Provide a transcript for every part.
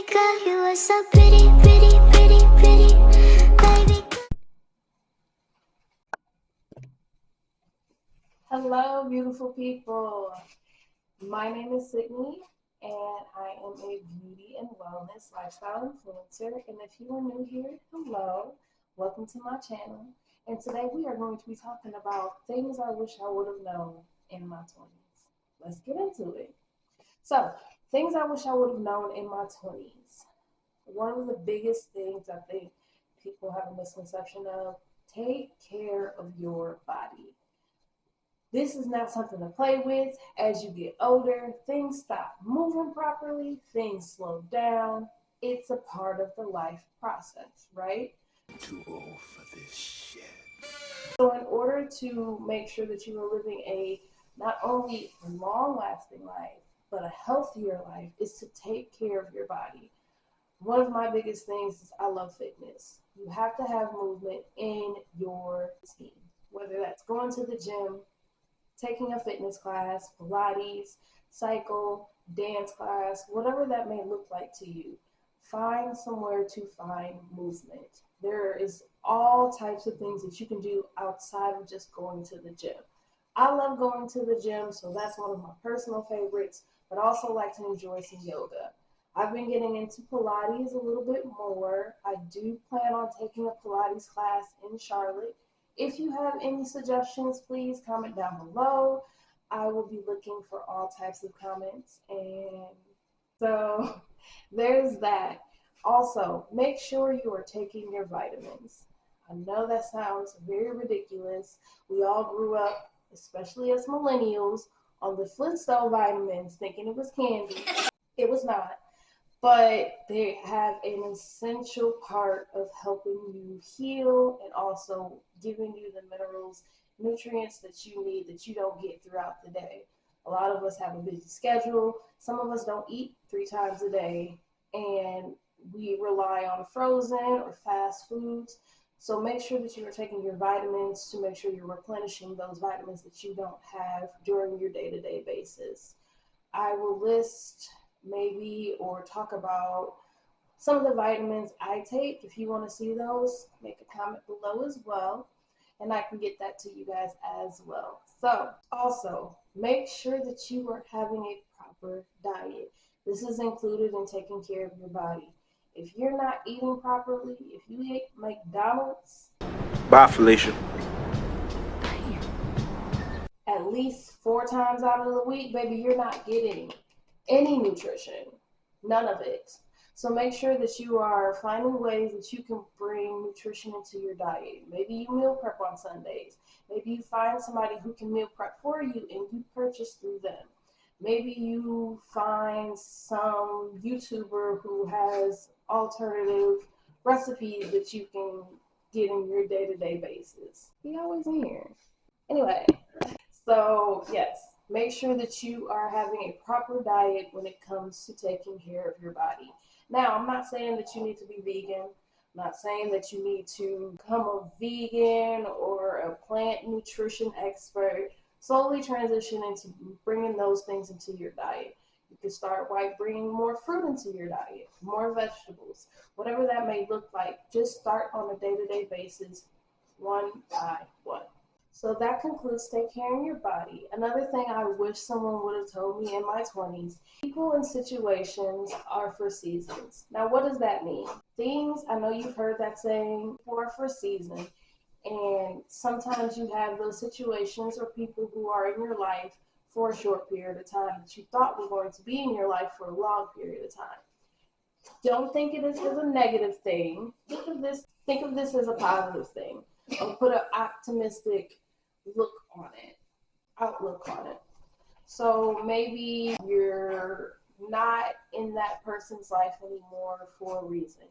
Baby girl, you are so pretty, pretty, pretty, pretty. Baby girl. Hello, beautiful people. My name is Sydnie, and I am a beauty and wellness lifestyle influencer. And if you are new here, hello, welcome to my channel. And today we are going to be talking about things I wish I would have known in my 20s. Let's get into it. So, things I wish I would have known in my 20s. One of the biggest things I think people have a misconception of: take care of your body. This is not something to play with. As you get older, things stop moving properly, things slow down. It's a part of the life process, right? Too old for this shit. So in order to make sure that you are living a not only long-lasting life, but a healthier life, is to take care of your body. One of my biggest things is I love fitness. You have to have movement in your routine, whether that's going to the gym, taking a fitness class, Pilates, cycle, dance class, whatever that may look like to you. Find somewhere to find movement. There is all types of things that you can do outside of just going to the gym. I love going to the gym, so that's one of my personal favorites, but I also like to enjoy some yoga. I've been getting into Pilates a little bit more. I do plan on taking a Pilates class in Charlotte. If you have any suggestions, please comment down below. I will be looking for all types of comments. And so there's that. Also, make sure you are taking your vitamins. I know that sounds very ridiculous. We all grew up, especially as millennials, on the Flintstone vitamins thinking it was candy. It was not, but they have an essential part of helping you heal and also giving you the minerals, nutrients that you need that you don't get throughout the day. A lot of us have a busy schedule. Some of us don't eat 3 times a day, and we rely on frozen or fast foods. So make sure that you are taking your vitamins to make sure you're replenishing those vitamins that you don't have during your day-to-day basis. I will list maybe or talk about some of the vitamins I take. If you want to see those, make a comment below as well, and I can get that to you guys as well. So also make sure that you are having a proper diet. This is included in taking care of your body. If you're not eating properly, if you eat McDonald's Bye, Felicia. at least 4 times out of the week, baby, you're not getting any nutrition, none of it. So make sure that you are finding ways that you can bring nutrition into your diet. Maybe you meal prep on Sundays. Maybe you find somebody who can meal prep for you and you purchase through them. Maybe you find some YouTuber who has alternative recipes that you can get in your day-to-day basis. He always in here. Anyway, so yes, make sure that you are having a proper diet when it comes to taking care of your body. Now, I'm not saying that you need to be vegan. I'm not saying that you need to become a vegan or a plant nutrition expert. Slowly transition into bringing those things into your diet. You can start by bringing more fruit into your diet, more vegetables, whatever that may look like. Just start on a day-to-day basis, one by one. So that concludes take care of your body. Another thing I wish someone would have told me in my 20s: people and situations are for seasons. Now, what does that mean? Things, I know you've heard that saying, are for season. And sometimes you have those situations or people who are in your life for a short period of time that you thought were going to be in your life for a long period of time. Don't think of this as a negative thing. Think of this as a positive thing. Or put an optimistic outlook on it. So maybe you're not in that person's life anymore for a reason.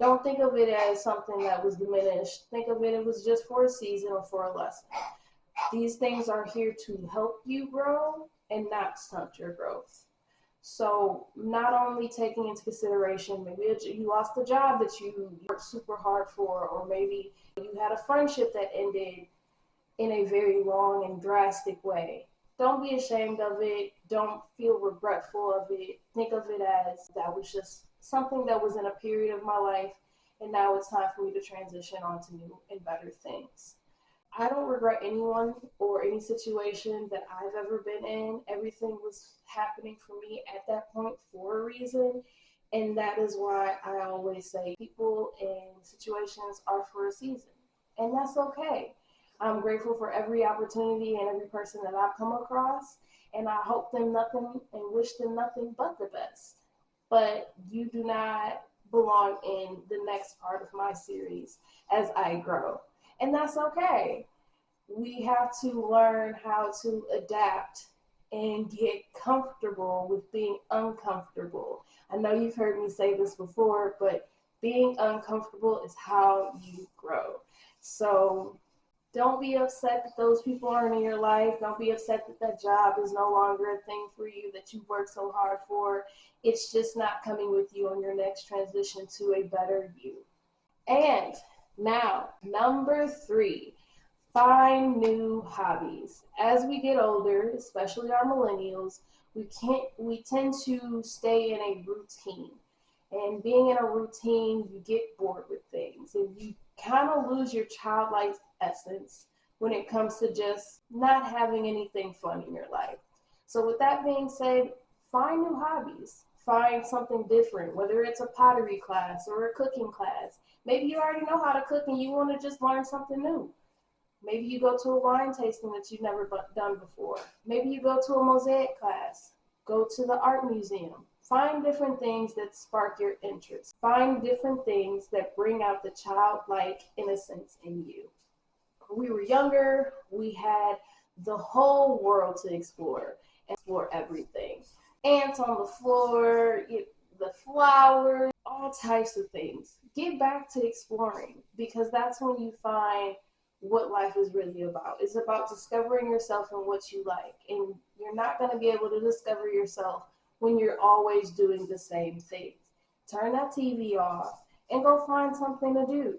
Don't think of it as something that was diminished. Think of it was just for a season or for a lesson. These things are here to help you grow and not stunt your growth. So not only taking into consideration, maybe you lost a job that you worked super hard for, or maybe you had a friendship that ended in a very long and drastic way. Don't be ashamed of it. Don't feel regretful of it. Think of it as that was just something that was in a period of my life, and now it's time for me to transition on to new and better things. I don't regret anyone or any situation that I've ever been in. Everything was happening for me at that point for a reason. And that is why I always say people and situations are for a season. And that's okay. I'm grateful for every opportunity and every person that I've come across. And I hope them nothing and wish them nothing but the best. But you do not belong in the next part of my series as I grow. And that's okay. We have to learn how to adapt and get comfortable with being uncomfortable. I know you've heard me say this before, but being uncomfortable is how you grow. So don't be upset that those people aren't in your life. Don't be upset that that job is no longer a thing for you that you worked so hard for. It's just not coming with you on your next transition to a better you. And now, number 3, find new hobbies. As we get older, especially our millennials, we tend to stay in a routine. And being in a routine, you get bored with things and you kind of lose your childlike essence when it comes to just not having anything fun in your life. So with that being said, find new hobbies. Find something different, whether it's a pottery class or a cooking class. Maybe you already know how to cook and you want to just learn something new. Maybe you go to a wine tasting that you've never done before. Maybe you go to a mosaic class. Go to the art museum. Find different things that spark your interest. Find different things that bring out the childlike innocence in you. When we were younger, we had the whole world to explore and explore everything. Ants on the floor, the flowers, all types of things. Get back to exploring because that's when you find what life is really about. It's about discovering yourself and what you like. And you're not going to be able to discover yourself when you're always doing the same things. Turn that TV off and go find something to do.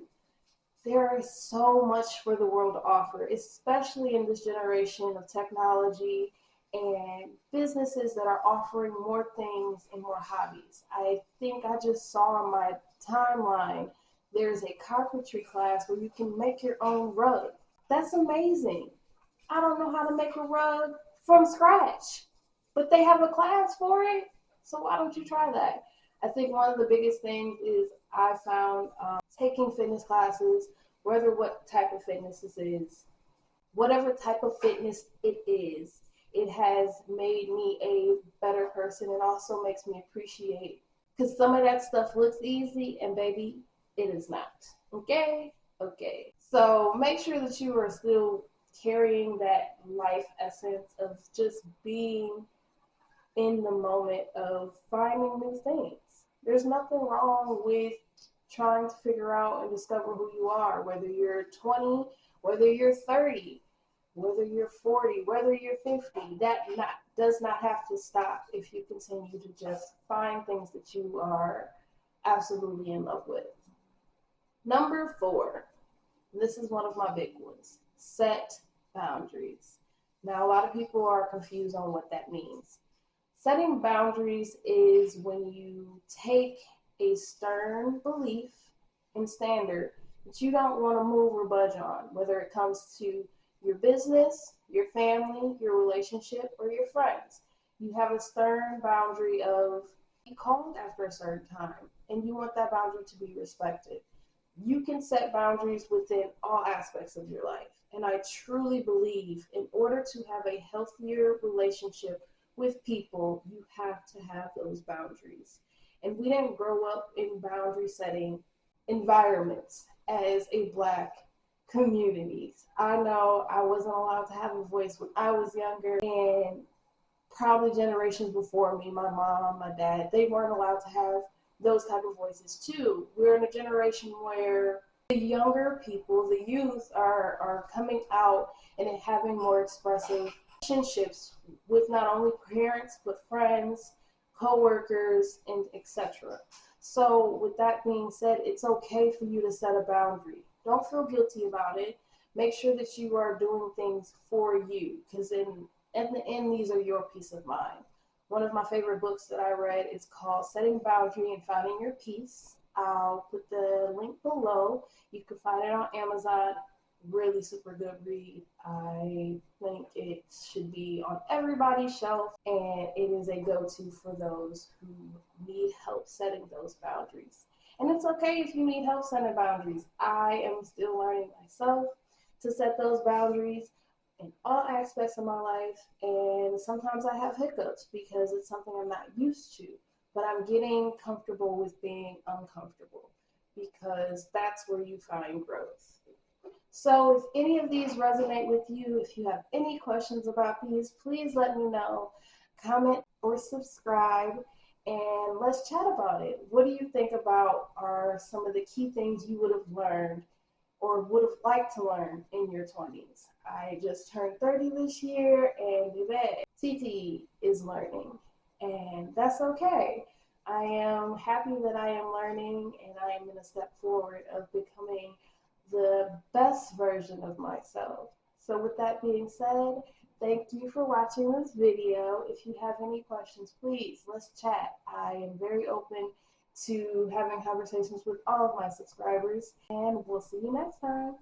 There is so much for the world to offer, especially in this generation of technology and businesses that are offering more things and more hobbies. I think I just saw on my timeline there's a carpentry class where you can make your own rug. That's amazing. I don't know how to make a rug from scratch, but they have a class for it. So why don't you try that? I think one of the biggest things is I found taking fitness classes, whether what type of fitness this is, whatever type of fitness it is, it has made me a better person and also makes me appreciate because some of that stuff looks easy and baby, it is not. Okay? Okay. So make sure that you are still carrying that life essence of just being in the moment of finding new things. There's nothing wrong with trying to figure out and discover who you are, whether you're 20, whether you're 30, whether you're 40, whether you're 50. Does not have to stop if you continue to just find things that you are absolutely in love with. Number 4, this is one of my big ones, set boundaries. Now, a lot of people are confused on what that means. Setting boundaries is when you take a stern belief and standard that you don't want to move or budge on, whether it comes to your business, your family, your relationship, or your friends. You have a stern boundary of be called after a certain time, and you want that boundary to be respected. You can set boundaries within all aspects of your life. And I truly believe in order to have a healthier relationship with people, you have to have those boundaries. And we didn't grow up in boundary setting environments as a Black communities. I know I wasn't allowed to have a voice when I was younger, and probably generations before me, my mom, my dad, they weren't allowed to have those type of voices too. We're in a generation where the younger people, the youth, are coming out and having more expressive relationships with not only parents but friends, co-workers, and etc. So with that being said, it's okay for you to set a boundary. Don't feel guilty about it. Make sure that you are doing things for you because in the end, these are your peace of mind. One of my favorite books that I read is called Setting Boundary and Finding Your Peace. I'll put the link below. You can find it on Amazon. Really super good read. I think it should be on everybody's shelf, and it is a go-to for those who need help setting those boundaries. And it's okay if you need help setting boundaries. I am still learning myself to set those boundaries in all aspects of my life, and sometimes I have hiccups because it's something I'm not used to, but I'm getting comfortable with being uncomfortable, because that's where you find growth. So if any of these resonate with you, if you have any questions about these, please let me know. Comment or subscribe, and let's chat about it. What do you think about are some of the key things you would have learned or would have liked to learn in your 20s? I just turned 30 this year, and baby, Titi is learning, and that's okay. I am happy that I am learning, and I am in a step forward of becoming the best version of myself. So with that being said, thank you for watching this video. If you have any questions, please, let's chat. I am very open to having conversations with all of my subscribers, and we'll see you next time.